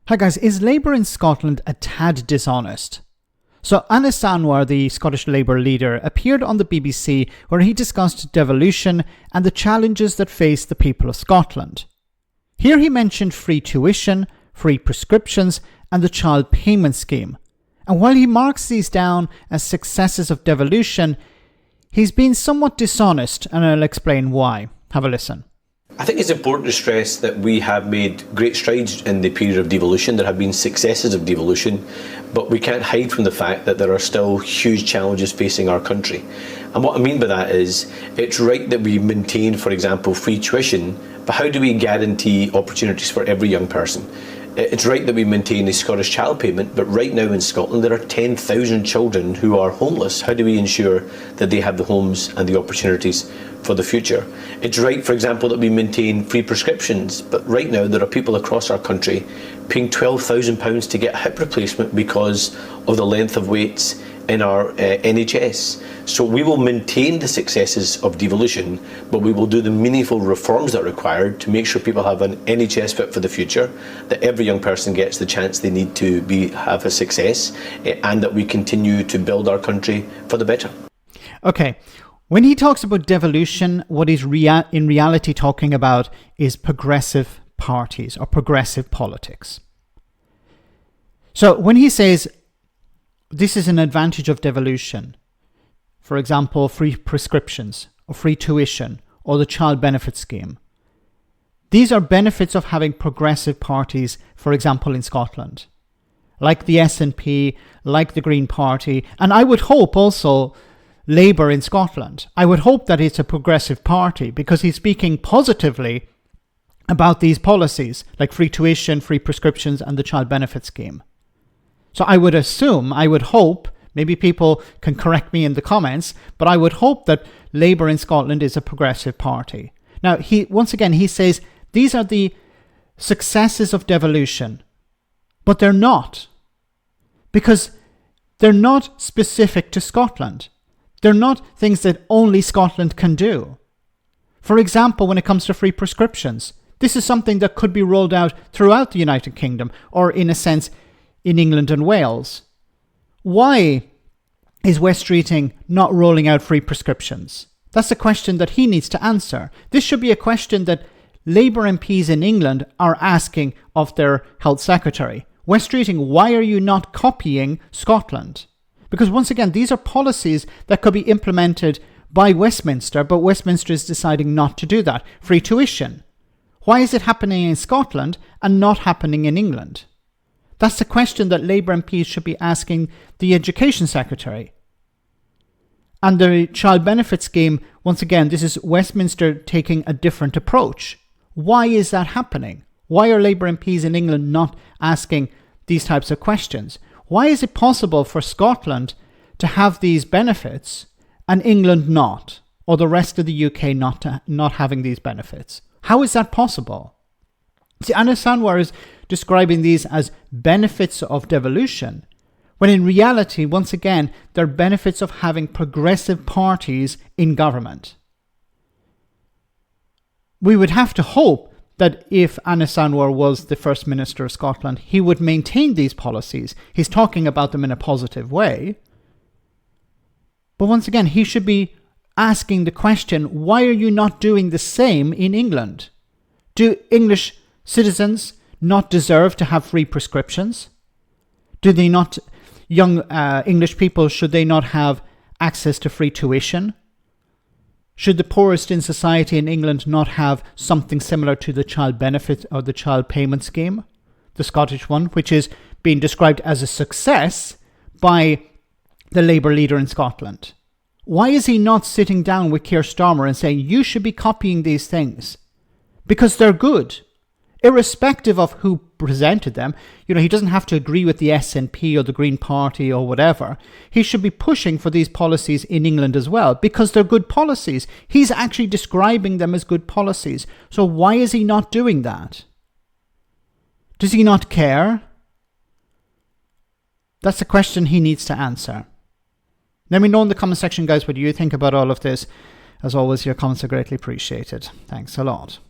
Hi guys, is Labour in Scotland a tad dishonest? So Anas Sarwar, the Scottish Labour leader, appeared on the BBC where he discussed devolution and the challenges that face the people of Scotland. Here he mentioned free tuition, free prescriptions and the child payment scheme. And while he marks these down as successes of devolution, he's been somewhat dishonest, and I'll explain why. Have a listen. I think it's important to stress that we have made great strides in the period of devolution. There have been successes of devolution, but we can't hide from the fact that there are still huge challenges facing our country. And what I mean by that is, it's right that we maintain, for example, free tuition, but how do we guarantee opportunities for every young person? It's right that we maintain a Scottish child payment, but right now in Scotland there are 10,000 children who are homeless. How do we ensure that they have the homes and the opportunities for the future? It's right, for example, that we maintain free prescriptions, but right now there are people across our country paying £12,000 to get a hip replacement because of the length of waits in our NHS. So we will maintain the successes of devolution, but we will do the meaningful reforms that are required to make sure people have an NHS fit for the future, that every young person gets the chance they need to have a success, and that we continue to build our country for the better. Okay, when he talks about devolution, what he's in reality talking about is progressive parties or progressive politics. So when he says this is an advantage of devolution, for example, free prescriptions or free tuition or the child benefit scheme, these are benefits of having progressive parties, for example, in Scotland, like the SNP, like the Green Party, and I would hope also Labour in Scotland. I would hope that it's a progressive party because he's speaking positively about these policies like free tuition, free prescriptions and the child benefit scheme. So I would assume, I would hope, maybe people can correct me in the comments, but I would hope that Labour in Scotland is a progressive party. Now, once again, he says these are the successes of devolution, but they're not, because they're not specific to Scotland. They're not things that only Scotland can do. For example, when it comes to free prescriptions, this is something that could be rolled out throughout the United Kingdom, or in a sense, in England and Wales. Why is West Streeting not rolling out free prescriptions? That's a question that he needs to answer. This should be a question that Labour MPs in England are asking of their health secretary. West Streeting, why are you not copying Scotland? Because once again, these are policies that could be implemented by Westminster, but Westminster is deciding not to do that. Free tuition. Why is it happening in Scotland and not happening in England? That's the question that Labour MPs should be asking the Education Secretary. And the child benefit scheme, once again, this is Westminster taking a different approach. Why is that happening? Why are Labour MPs in England not asking these types of questions? Why is it possible for Scotland to have these benefits and England not, or the rest of the UK not having these benefits? How is that possible? See, Anas Sarwar is describing these as benefits of devolution, when in reality, once again, they're benefits of having progressive parties in government. We would have to hope that if Anas Sarwar was the First Minister of Scotland, he would maintain these policies. He's talking about them in a positive way. But once again, he should be asking the question, why are you not doing the same in England? Do English citizens not deserve to have free prescriptions? Do they not, young English people, should they not have access to free tuition? Should the poorest in society in England not have something similar to the child benefit or the child payment scheme, the Scottish one, which is being described as a success by the Labour leader in Scotland? Why is he not sitting down with Keir Starmer and saying, you should be copying these things? Because they're good. Irrespective of who presented them, he doesn't have to agree with the SNP or the Green Party or whatever. He should be pushing for these policies in England as well, because they're good policies. He's actually describing them as good policies. So why is he not doing that? Does he not care? That's a question he needs to answer. Let me know in the comment section, guys, what you think about all of this. As always, your comments are greatly appreciated. Thanks a lot.